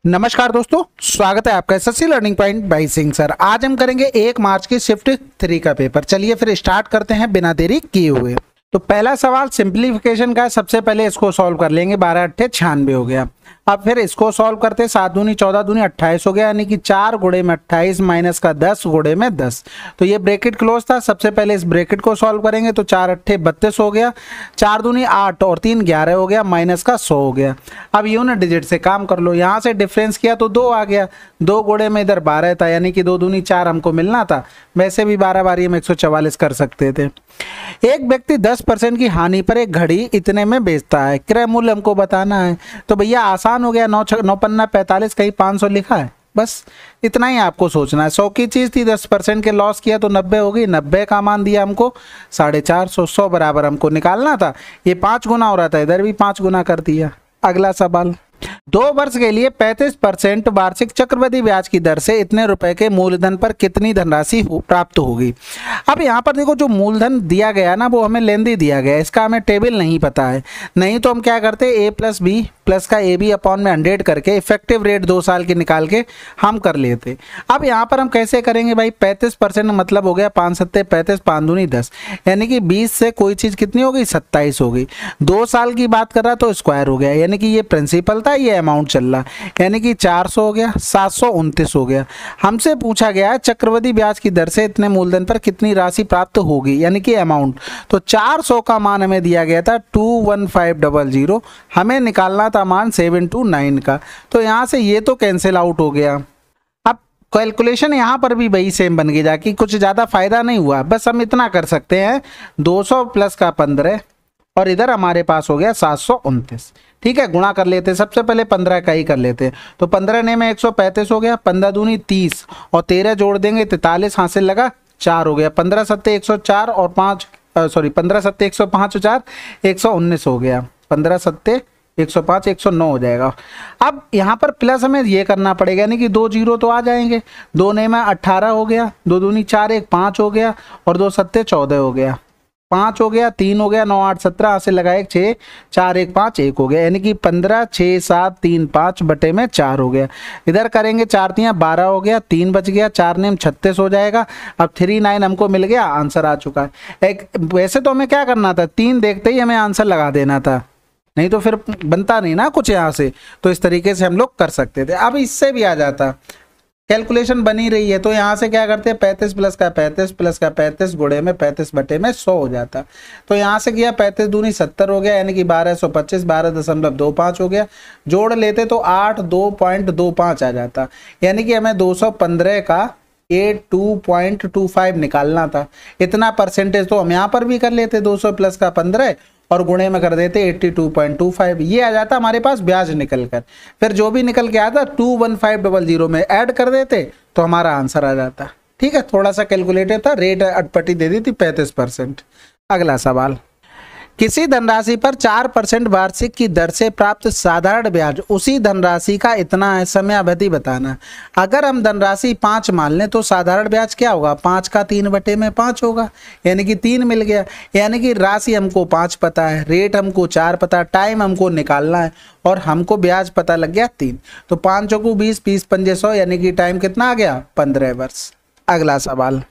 नमस्कार दोस्तों, स्वागत है आपका SSC learning point by Singh sir. आज हम करेंगे 1 मार्च की शिफ्ट 3 का पेपर। चलिए फिर स्टार्ट करते हैं बिना देरी किए हुए। तो पहला सवाल सिंप्लीफिकेशन का है। सबसे पहले इसको सॉल्व कर लेंगे। 12 अट्ठे 96 हो गया। अब फिर इसको सॉल्व करते 7 दूनी 14 दूनी 28 हो गया, यानी कि 4 गुणे में 28 माइनस का 10 गुणे में 10। तो ये ब्रैकेट क्लोज था। सबसे पहले इस ब्रैकेट को सॉल्व करेंगे तो 4 अट्ठे 32 हो गया, 4 दूनी 8 और 3 11 हो गया, माइनस का 100 हो गया। अब यूनिट डिजिट से काम कर लो। यहाँ से डिफरेंस किया तो 2 आ गया, 2 गुणे में इधर 12 था, यानी कि 2 दूनी 4 हमको मिलना था। वैसे भी 12 बारी हम 144 कर सकते थे। एक व्यक्ति 10% की हानि पर एक घड़ी इतने में बेचता है, क्रय मूल्य हमको बताना है। तो भैया आसान हो गया, 9 पन्ना 45, कहीं 500 लिखा है, बस इतना ही आपको सोचना है। 100 की चीज थी, 10% के लॉस किया तो 90 होगी। 90 का मान दिया हमको 450, 100 बराबर हमको निकालना था। ये 5 गुना हो रहा था, इधर भी 5 गुना कर दिया। अगला सवाल, 2 वर्ष के लिए 35% वार्षिक चक्रवृद्धि ब्याज की दर से इतने रुपए के मूलधन पर कितनी धनराशि प्राप्त होगी। अब यहाँ पर देखो, जो मूलधन दिया गया ना वो हमें लेंदी दिया गया, इसका हमें टेबल नहीं पता है। नहीं तो हम क्या करते, a प्लस बी प्लस का ए बी अपॉन में 100 करके इफेक्टिव रेट 2 साल की निकाल के हम कर लेते। अब यहाँ पर हम कैसे करेंगे भाई, 35% मतलब हो गया 5 सत्ते 35, 5 दूनी 10, यानी कि 20 से कोई चीज़ कितनी हो गई, 27 हो गई। 2 साल की बात कर रहा तो स्क्वायर हो गया, यानी कि ये प्रिंसिपल था, ये अमाउंट चल रहा, यानी कि 400 हो गया, 729 हो गया। हमसे पूछा गया है चक्रवृद्धि ब्याज की दर से इतने मूलधन पर कितनी राशि प्राप्त होगी, यानी कि अमाउंट। तो 400 का मान हमें दिया गया था 21500, हमें निकालना था मान 729 का। तो यहाँ से ये तो कैंसिल आउट हो गया। अब कैलकुलेशन यहाँ पर भी वही सेम बन गई, जाकि कुछ ज़्यादा फायदा नहीं हुआ। बस हम इतना कर सकते हैं, 200 प्लस का 15 और इधर हमारे पास हो गया 729। ठीक है, गुणा कर लेते। सबसे पहले 15 का ही कर लेते। तो 15 ने में 135 हो गया, 15 दूनी 30 और 13 जोड़ देंगे 43, हासिल लगा 4 हो गया। 15 सत्ते 104 और 15 सत्ते 105 और 4 119 हो गया। 15 सत्ते 105 109 हो जाएगा। अब यहाँ पर प्लस हमें ये करना पड़ेगा, यानी कि 2 जीरो तो आ जाएंगे। 2 ने में 18 हो गया, 2 दूनी 4 1 5 हो गया और 2 सत्ते 14 हो गया, 5 हो गया, 3 हो गया, 9 8 17, हासिल लगाए 6 4 1 5 1 हो गया, यानी कि 15 6 7 3 5 बटे में 4 हो गया। इधर करेंगे 4 तियाँ 12 हो गया, 3 बच गया, 4 नेम 36 हो जाएगा। अब 39 हमको मिल गया, आंसर आ चुका है। एक वैसे तो हमें क्या करना था, 3 देखते ही हमें आंसर लगा देना था, नहीं तो फिर बनता नहीं ना कुछ यहाँ से। तो इस तरीके से हम लोग कर सकते थे। अब इससे भी आ जाता, कैलकुलेशन बनी रही है तो यहाँ से क्या करते हैं, 35 प्लस का 35 प्लस का 35 गुणे में 35 बटे में 100 हो जाता। तो यहाँ से किया 35 दूनी 70 हो गया, यानी कि 1225 12.25 हो गया। जोड़ लेते तो 82.25 आ जाता, यानी कि हमें 215 का 82.25 निकालना था। इतना परसेंटेज तो हम यहाँ पर भी कर लेते, 200 प्लस का 15 और गुणे में कर देते 82.25, ये आ जाता हमारे पास ब्याज निकल कर। फिर जो भी निकल के आता 21500 में ऐड कर देते तो हमारा आंसर आ जाता। ठीक है, थोड़ा सा कैलकुलेटेड था, रेट अटपटी दे दी थी 35%। अगला सवाल, किसी धनराशि पर 4% वार्षिक की दर से प्राप्त साधारण ब्याज उसी धनराशि का इतना है, समयावधि बताना। अगर हम धनराशि 5 मान लें तो साधारण ब्याज क्या होगा, 5 का 3 बटे में 5 होगा, यानी कि 3 मिल गया। यानी कि राशि हमको 5 पता है, रेट हमको 4 पता, टाइम हमको निकालना है और हमको ब्याज पता लग गया 3। तो 5 चौकू 20 20 पंजे 100, यानी कि टाइम कितना आ गया, 15 वर्ष। अगला सवाल,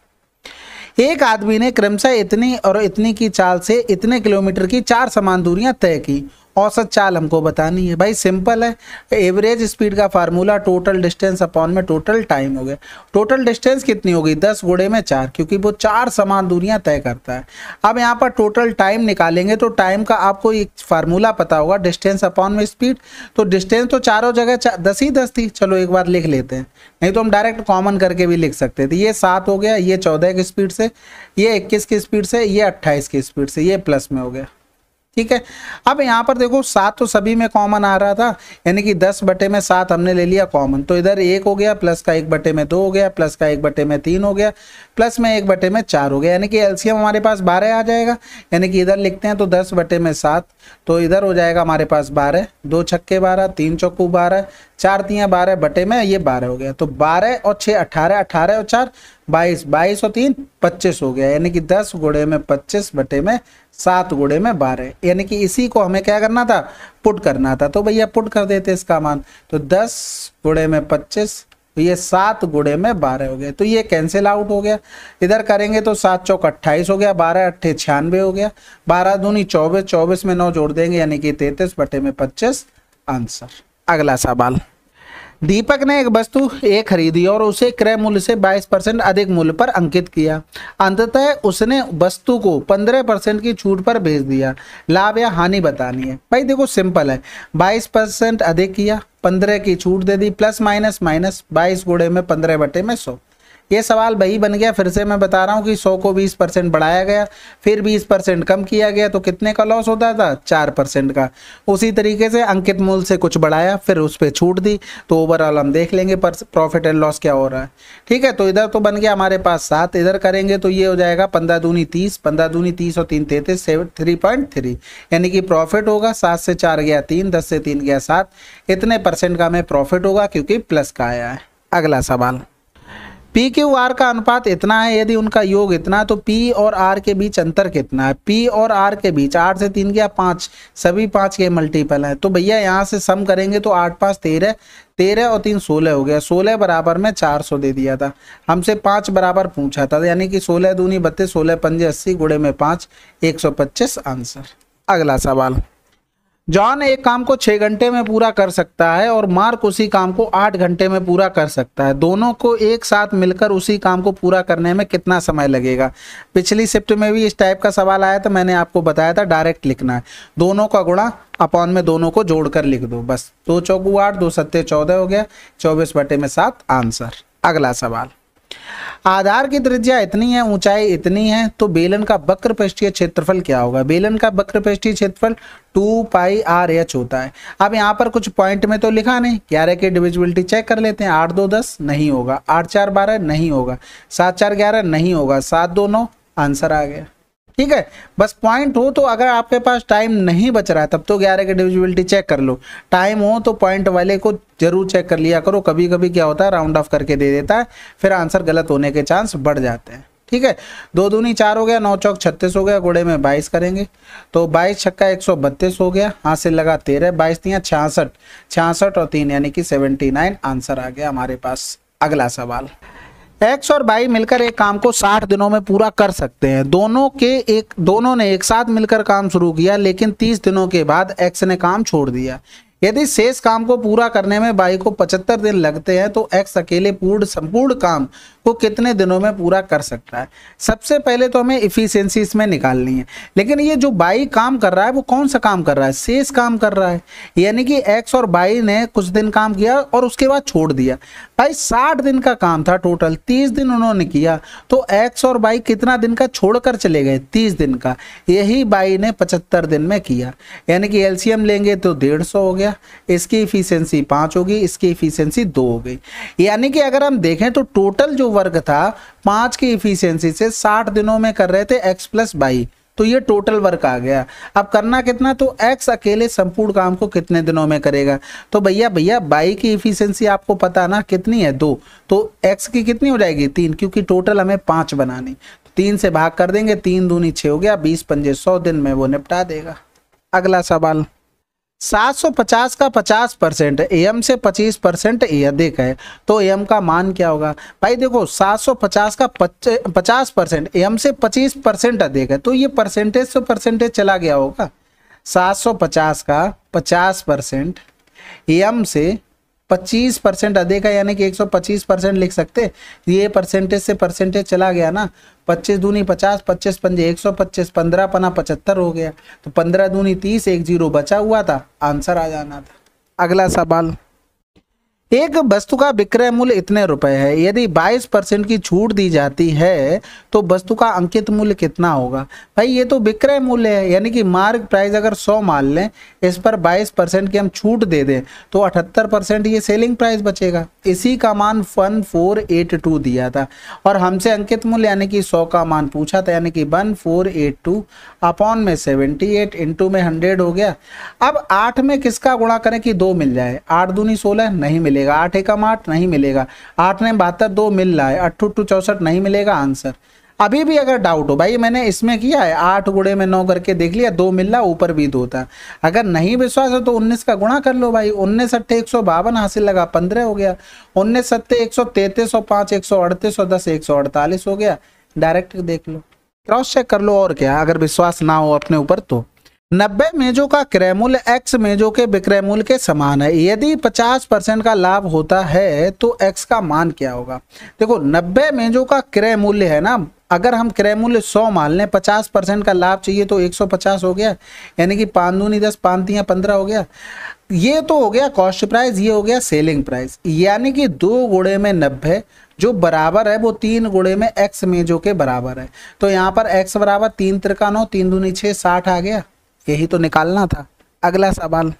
एक आदमी ने क्रमशः इतनी और इतनी की चाल से इतने किलोमीटर की 4 समान दूरियां तय की, औसत चाल हमको बतानी है। भाई सिंपल है, एवरेज स्पीड का फार्मूला टोटल डिस्टेंस अपॉन में टोटल टाइम हो गया। टोटल डिस्टेंस कितनी होगी, 10 गुणे में 4, क्योंकि वो 4 समान दूरियां तय करता है। अब यहाँ पर टोटल टाइम निकालेंगे तो टाइम का आपको एक फार्मूला पता होगा, डिस्टेंस अपॉन में स्पीड। तो डिस्टेंस तो चारों जगह 10 ही 10 थी, चलो एक बार लिख लेते हैं, नहीं तो हम डायरेक्ट कॉमन करके भी लिख सकते थे। ये 7 हो गया, ये 14 की स्पीड से, ये 21 की स्पीड से, ये 28 की स्पीड से, ये प्लस में हो गया। ठीक है, अब यहाँ पर देखो 7 तो सभी में कॉमन आ रहा था, यानी कि 10 बटे में 7 हमने ले लिया कॉमन। तो इधर 1 हो गया, प्लस का 1 बटे में 2 हो गया, प्लस का 1 बटे में 3 हो गया, प्लस में 1 बटे में 4 हो गया, यानी कि एलसीएम हमारे पास 12 आ जाएगा। यानी कि इधर लिखते हैं तो 10 बटे में 7, तो इधर हो जाएगा हमारे पास 12, 2 छक्के 12, 3 चौकू 12, 4 तियां 12 बटे में ये 12 हो गया। तो 12 और 6 18, 18 और 4 22, 22 और 3 25 हो गया। यानी कि 10 गुणे में 25 बटे में 7 गुणे में 12। यानी कि इसी को हमें क्या करना था, पुट करना था। तो भैया पुट कर देते इसका मान। तो 10 गुणे में 25, तो ये 7 गुणे में 12 हो गया। तो ये कैंसिल आउट हो गया। इधर करेंगे तो 7 चौक 28 हो गया, 12 अट्ठे 96 हो गया, 12 दूनी 24, 24 में 9 जोड़ देंगे यानी कि 33 बटे में 25 आंसर। अगला सवाल, दीपक ने एक वस्तु ए खरीदी और उसे क्रय मूल्य से 22% अधिक मूल्य पर अंकित किया। अंततः उसने वस्तु को 15% की छूट पर बेच दिया। लाभ या हानि बतानी है। भाई देखो सिंपल है, 22% अधिक किया, 15 की छूट दे दी, प्लस माइनस माइनस, 22 गुणे में 15 बटे में 100। ये सवाल वही बन गया। फिर से मैं बता रहा हूँ कि 100 को 20% बढ़ाया गया, फिर 20% कम किया गया, तो कितने का लॉस होता था, 4% का। उसी तरीके से अंकित मूल्य से कुछ बढ़ाया, फिर उस पर छूट दी, तो ओवरऑल हम देख लेंगे प्रॉफिट एंड लॉस क्या हो रहा है। ठीक है, तो इधर तो बन गया हमारे पास 7, इधर करेंगे तो ये हो जाएगा 15 दूनी 30, 15 दूनी 30 और 3 33, 3.3, यानी कि प्रॉफिट होगा 7 से 4 गया 3, 10 से 3 गया 7, इतने % का हमें प्रॉफिट होगा क्योंकि प्लस का आया है। अगला सवाल, पी क्यू आर का अनुपात इतना है, यदि उनका योग इतना तो पी और आर के बीच अंतर कितना है। पी और आर के बीच 8 से 3 गया 5, सभी 5 के मल्टीपल है। तो भैया यहाँ से सम करेंगे तो 8 5 13, 13 और 3 16 हो गया। 16 बराबर में 400 दे दिया था, हमसे 5 बराबर पूछा था, यानी कि 16 दूनी 32, 16 पंजे 80 गुणे में 5, 125 आंसर। अगला सवाल, जॉन एक काम को 6 घंटे में पूरा कर सकता है और मार्क उसी काम को 8 घंटे में पूरा कर सकता है। दोनों को एक साथ मिलकर उसी काम को पूरा करने में कितना समय लगेगा। पिछली शिफ्ट में भी इस टाइप का सवाल आया था, मैंने आपको बताया था डायरेक्ट लिखना है, दोनों का गुणा अपॉन में दोनों को जोड़कर लिख दो बस। 2 चौकू 8, 2 सत्ते 14 हो गया, 24 बटे में 7 आंसर। अगला सवाल, आधार की त्रिज्या इतनी है, ऊंचाई इतनी है, तो बेलन का वक्र पृष्ठीय क्षेत्रफल क्या होगा। बेलन का वक्र पृष्ठीय क्षेत्रफल 2 पाई आर एच होता है। अब यहाँ पर कुछ पॉइंट में तो लिखा नहीं, 11 की डिविजिबिलिटी चेक कर लेते हैं। 8 2 10 नहीं होगा, 8 4 12 नहीं होगा, 7 4 11 नहीं होगा, 7 2 9 आंसर आ गया। ठीक है, बस पॉइंट हो तो, अगर आपके पास टाइम नहीं बच रहा है तब तो 11 की डिविजिबिलिटी चेक कर लो, टाइम हो तो पॉइंट वाले को जरूर चेक कर लिया करो। कभी कभी क्या होता है राउंड ऑफ करके दे देता है, फिर आंसर गलत होने के चांस बढ़ जाते हैं। ठीक है, 2 दूनी 4 हो गया, 9 चौक 36 हो गया, गुणे में 22 करेंगे तो 22 छक्का 132 हो गया, हाथ से लगा 13, 22 तियां 66, 66 और 3 यानी कि 79 आंसर आ गया हमारे पास। अगला सवाल, एक्स और वाई मिलकर एक काम को 60 दिनों में पूरा कर सकते हैं। दोनों ने एक साथ मिलकर काम शुरू किया, लेकिन 30 दिनों के बाद एक्स ने काम छोड़ दिया। यदि शेष काम को पूरा करने में वाई को 75 दिन लगते हैं तो एक्स अकेले संपूर्ण काम को कितने दिनों में पूरा कर सकता है। सबसे पहले तो हमें इफिशियंसी इसमें निकालनी है, लेकिन ये जो वाई काम कर रहा है वो कौन सा काम कर रहा है, शेष काम कर रहा है। यानी कि एक्स और वाई ने कुछ दिन काम किया और उसके बाद छोड़ दिया। भाई 60 दिन का काम था टोटल, 30 दिन उन्होंने किया, तो एक्स और वाई कितना दिन का छोड़कर चले गए, 30 दिन का। यही वाई ने 75 दिन में किया, यानी कि एलसीएम लेंगे तो 150 हो गया, इसकी इफिशियंसी 5 होगी, इसकी इफिशियंसी 2 हो गई। यानी कि अगर हम देखें तो टोटल जो वर्क था 5 की इफिशियंसी से 60 दिनों में कर रहे थे एक्स प्लस वाई, तो ये टोटल वर्क आ गया। अब करना कितना, तो एक्स अकेले संपूर्ण काम को कितने दिनों में करेगा। तो भैया वाई की इफिशियंसी आपको पता ना कितनी है, 2, तो एक्स की कितनी हो जाएगी 3, क्योंकि टोटल हमें 5 बनानी, तो 3 से भाग कर देंगे, 3 दूनी 6 हो गया, 20 पंजे 100 दिन में वो निपटा देगा। अगला सवाल, 750 का 50% एम से 25% अधिक है, तो एम का मान क्या होगा। भाई देखो 750 का 50% एम से 25% अधिक है, तो ये परसेंटेज से परसेंटेज चला गया होगा। 750 का 50% एम से 25% अधिक है, यानी कि 125% लिख सकते। ये परसेंटेज से परसेंटेज चला गया ना, 25 दूनी 50, 25 पंजे 125, 15 पना 75 हो गया, तो 15 दूनी 30, 1 0 बचा हुआ था, आंसर आ जाना था। अगला सवाल, एक वस्तु का विक्रय मूल्य इतने रुपए है, यदि 22% की छूट दी जाती है तो वस्तु का अंकित मूल्य कितना होगा। भाई ये तो विक्रय मूल्य है, यानी कि मार्क प्राइस अगर 100 मान लें, इस पर 22% की हम छूट दे दें तो 78% ये सेलिंग प्राइस बचेगा। इसी का मान 1482 दिया था और हमसे अंकित मूल्य यानी कि 100 का मान पूछा था, यानी कि 1482 अपॉन में 78 इंटू में 100 हो गया। अब 8 में किसका गुणा करें कि 2 मिल जाए, 8 दूनी 16 नहीं मिलेगा, 8 एकम 8 नहीं मिलेगा, 8 ने 72 2 मिल रहा है, 8 2 64 नहीं मिलेगा आंसर। अभी भी अगर डाउट हो, भाई मैंने इसमें किया है 8 गुणे में 9 करके देख लिया, 2 मिल रहा, ऊपर भी 2 था। अगर नहीं विश्वास है तो 19 का गुणा कर लो भाई, 19 अट्ठे 152 हासिल लगा 15 हो गया, 19 सत्ते 133 और 5 138 और 10 148 हो गया। डायरेक्ट देख लो, क्रॉस चेक कर लो, और क्या अगर विश्वास ना हो अपने ऊपर तो। 90 मेजों का क्रय मूल्य x मेजों के विक्रय मूल्य के समान है, यदि 50% का लाभ होता है तो x का मान क्या होगा। देखो 90 मेजों का क्रय मूल्य है ना, अगर हम क्रय मूल्य 100 मान लें, 50% का लाभ चाहिए तो 150 हो गया, यानी कि 5 दूनी 10 5 तियां 15 हो गया। ये तो हो गया कॉस्ट प्राइस, ये हो गया सेलिंग प्राइस, यानी कि 2 गुणे में 90 जो बराबर है वो 3 गुणे में x मेजों के बराबर है। तो यहाँ पर x बराबर 3 त्रिका 9 3 दूनी 6 60 आ गया, यही तो निकालना था। अगला सवाल,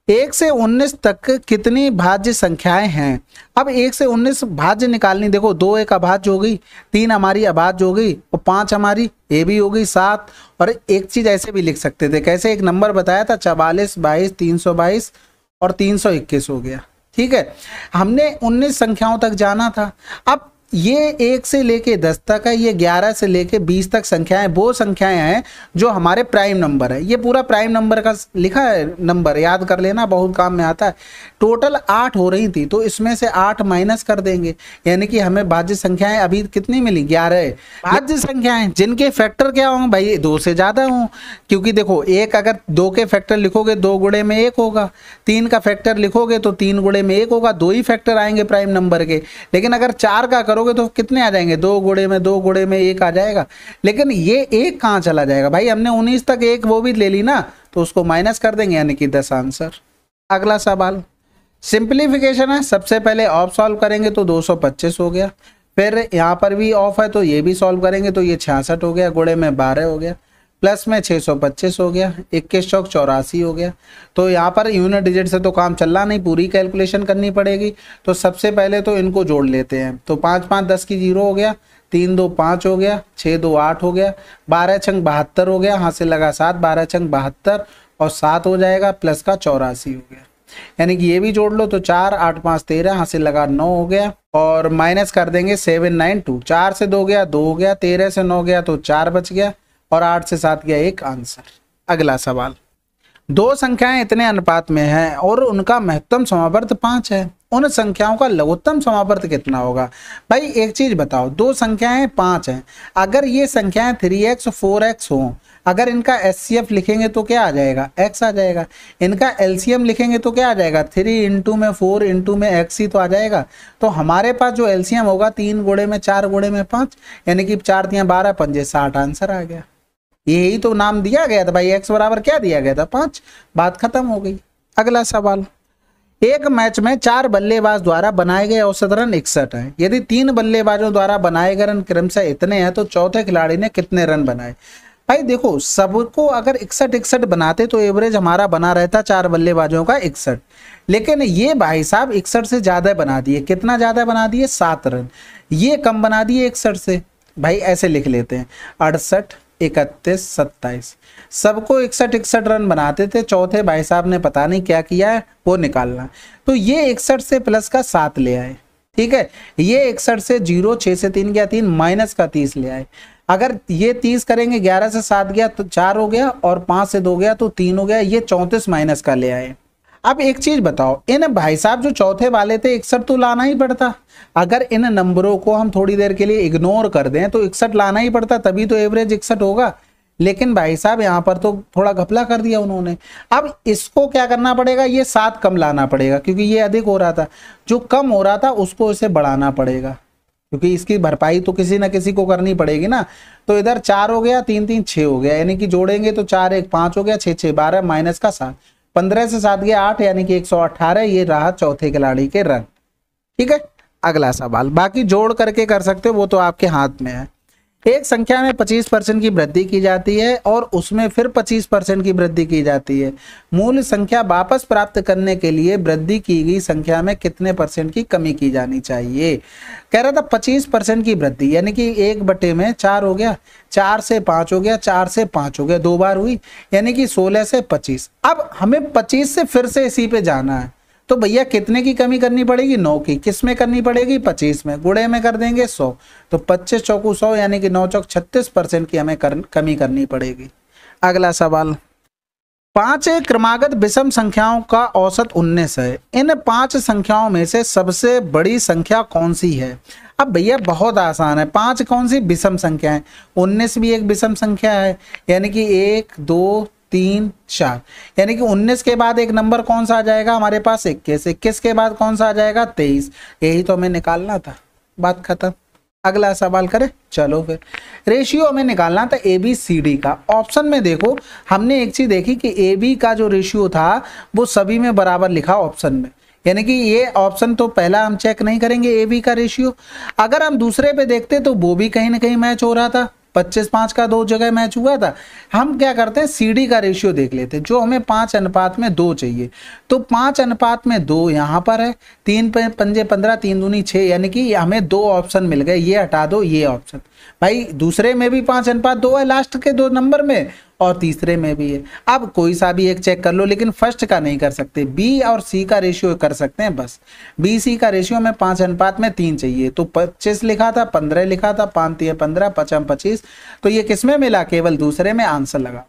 1 से 19 तक कितनी भाज्य संख्याएं हैं। अब 1 से 19 भाज्य निकालनी, देखो 2 एक अभाज्य हो गई, 3 हमारी अभाज्य हो गई और 5 हमारी ए भी हो गई 7। और एक चीज ऐसे भी लिख सकते थे, कैसे, एक नंबर बताया था 44 22 322 और 321 हो गया। ठीक है, हमने 19 संख्याओं तक जाना था। अब ये 1 से लेके 10 तक है, ये 11 से लेके 20 तक संख्याएं वो संख्याएं हैं जो हमारे प्राइम नंबर है। ये पूरा प्राइम नंबर का लिखा है, नंबर याद कर लेना, बहुत काम में आता है। टोटल 8 हो रही थी तो इसमें से 8 माइनस कर देंगे, यानी कि हमें भाज्य संख्याएं अभी कितनी मिली, 11। भाज्य संख्याएं जिनके फैक्टर क्या होंगे भाई, 2 से ज्यादा हों, क्योंकि देखो 1 अगर 2 के फैक्टर लिखोगे 2 गुणे में 1 होगा, 3 का फैक्टर लिखोगे तो 3 गुणे में 1 होगा, 2 ही फैक्टर आएंगे प्राइम नंबर के। लेकिन अगर 4 का करोगे तो कितने आ जाएंगे, 2 गुणे में 2 गुणे में 1 आ जाएगा। लेकिन ये 1 कहाँ चला जाएगा भाई, हमने 19 तक एक वो भी ले ली ना, तो उसको माइनस कर देंगे, यानी कि 10 आंसर। अगला सवाल सिंप्लीफिकेशन है, सबसे पहले ऑफ सॉल्व करेंगे तो 225 हो गया, फिर यहाँ पर भी ऑफ है तो ये भी सॉल्व करेंगे तो ये 66 हो गया, गुणे में 12 हो गया, प्लस में 625 हो गया, 21 चौक 84 हो गया। तो यहाँ पर यूनिट डिजिट से तो काम चल रहा नहीं, पूरी कैलकुलेशन करनी पड़ेगी। तो सबसे पहले तो इनको जोड़ लेते हैं, तो 5 5 10 की 0 हो गया, 3 2 5 हो गया, 6 2 8 हो गया, 12 छंग 72 हो गया, हाथ से लगा 7, 12 छंग 72 और 7 हो जाएगा, प्लस का 84 हो गया, यानी कि ये भी जोड़ लो तो 4 8 5 13, हाथ से लगा 9 हो गया, और माइनस कर देंगे 792, 4 से 2 गया 2 हो गया, 13 से 9 गया तो 4 बच गया, और 8 से 7 गया 1 आंसर। अगला सवाल, 2 संख्याएं इतने अनुपात में हैं और उनका महत्तम समावर्त 5 है, उन संख्याओं का लघुत्तम समावर्त कितना होगा। भाई एक चीज बताओ, 2 संख्याएं 5 हैं, अगर ये संख्याएं 3x 4x हो, अगर इनका एचसीएफ लिखेंगे तो क्या आ जाएगा, x आ जाएगा। इनका एलसीएम लिखेंगे तो क्या आ जाएगा, 3 इंटू में 4 इंटू में x ही तो आ जाएगा। तो हमारे पास जो एलसीएम होगा 3 गुणे में 4 गुणे में 5, यानी कि 4 तियां 12 पंजे 60 आंसर आ गया। यही तो नाम दिया गया था भाई, x बराबर क्या दिया गया था 5, बात खत्म हो गई। अगला सवाल, एक मैच में 4 बल्लेबाज द्वारा बनाए गए औसत रन 61 है, यदि 3 बल्लेबाजों द्वारा बनाए गए रन क्रमशः इतने हैं तो चौथे खिलाड़ी ने कितने रन बनाए। भाई देखो सबको अगर 61 बनाते तो एवरेज हमारा बना रहता 4 बल्लेबाजों का 61, लेकिन ये भाई साहब 61 से ज्यादा बना दिए। कितना ज्यादा बना दिए, 7 रन, ये कम बना दिए 61 से। भाई ऐसे लिख लेते हैं, 68 31 27, सबको 61 रन बनाते थे, चौथे भाई साहब ने पता नहीं क्या किया है वो निकालना। तो ये 61 से प्लस का 7 ले आए, ठीक है, ये 61 से 0 6 से 3 गया 3, माइनस का 30 ले आए। अगर ये 30 करेंगे, 11 से 7 गया तो 4 हो गया, और 5 से 2 गया तो 3 हो गया, ये 34 माइनस का ले आए। अब एक चीज बताओ, इन भाई साहब जो चौथे वाले थे 61 तो लाना ही पड़ता, अगर इन नंबरों को हम थोड़ी देर के लिए इग्नोर कर दें तो 61 लाना ही पड़ता, तभी तो एवरेज 61 होगा। लेकिन भाई साहब यहाँ पर तो थोड़ा घपला कर दिया उन्होंने। अब इसको क्या करना पड़ेगा, ये 7 कम लाना पड़ेगा, क्योंकि ये अधिक हो रहा था, जो कम हो रहा था उसको इसे बढ़ाना पड़ेगा, क्योंकि इसकी भरपाई तो किसी ना किसी को करनी पड़ेगी ना। तो इधर 4 हो गया, 3 3 6 हो गया, यानी कि जोड़ेंगे तो 4 1 5 हो गया, 6 6 12 माइनस का 7, 15 से 7 गया 8, यानी कि 118, ये रहा चौथे खिलाड़ी के रन। ठीक है, अगला सवाल, बाकी जोड़ करके कर सकते हो, वो तो आपके हाथ में है। एक संख्या में 25% की वृद्धि की जाती है और उसमें फिर 25% की वृद्धि की जाती है। मूल संख्या वापस प्राप्त करने के लिए वृद्धि की गई संख्या में कितने % की कमी की जानी चाहिए। कह रहा था 25% की वृद्धि, यानी कि 1/4 हो गया, 4 से 5 हो गया, 4 से 5 हो गया, 2 बार हुई, यानी कि 16 से 25। अब हमें 25 से फिर से इसी पे जाना है, तो भैया कितने की कमी करनी पड़ेगी, 9 की। किस में करनी पड़ेगी, 25 में। गुणे में कर देंगे 100, तो 25 चौकू 100, यानी कि 9 चौक 36% की हमें कमी करनी पड़ेगी। अगला सवाल, 5 क्रमागत विषम संख्याओं का औसत 19 है। इन 5 संख्याओं में से सबसे बड़ी संख्या कौन सी है। अब भैया बहुत आसान है, 5 कौन सी विषम संख्या है, 19 भी एक विषम संख्या है, यानी कि 1 2 3 4, यानी कि 19 के बाद एक नंबर कौन सा आ जाएगा हमारे पास, 21। 21 के बाद कौन सा आ जाएगा, 23। यही तो हमें निकालना था, बात खत्म। अगला सवाल करें, चलो फिर रेशियो हमें निकालना था ABCD का। ऑप्शन में देखो, हमने एक चीज देखी कि AB का जो रेशियो था वो सभी में बराबर लिखा ऑप्शन में, यानी कि ये ऑप्शन तो पहला हम चेक नहीं करेंगे AB का रेशियो। अगर हम दूसरे पे देखते तो वो भी कहीं ना कहीं मैच हो रहा था, 25-5 का 2 जगह मैच हुआ था। हम क्या करते हैं, CD का रेशियो देख लेते हैं, जो हमें 5:2 चाहिए, तो 5:2 यहाँ पर है, 3 पंजे 15, 3 दूनी 6, यानी कि हमें 2 ऑप्शन मिल गए। ये हटा दो, ये ऑप्शन भाई दूसरे में भी 5:2 है, लास्ट के 2 नंबर में, और तीसरे में भी है। अब कोई सा भी एक चेक कर लो, लेकिन फर्स्ट का नहीं कर सकते। B और C का रेशियो कर सकते हैं बस। BC का रेशियो में 5:3 चाहिए, तो 25 लिखा था, 15 लिखा था, 5×3 15, 5×25, तो ये किसमें मिला, केवल दूसरे में आंसर लगा।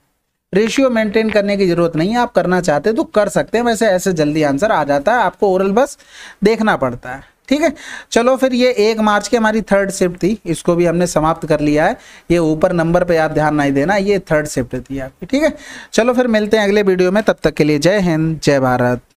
रेशियो मेंटेन करने की जरूरत नहीं है, आप करना चाहते तो कर सकते हैं, वैसे ऐसे जल्दी आंसर आ जाता है, आपको ओरल बस देखना पड़ता है। ठीक है, चलो फिर ये 1 मार्च की हमारी 3rd शिफ्ट थी, इसको भी हमने समाप्त कर लिया है। ये ऊपर नंबर पे आप ध्यान नहीं देना, ये 3rd शिफ्ट थी आपकी। ठीक है, चलो फिर मिलते हैं अगले वीडियो में, तब तक के लिए जय हिंद, जय भारत।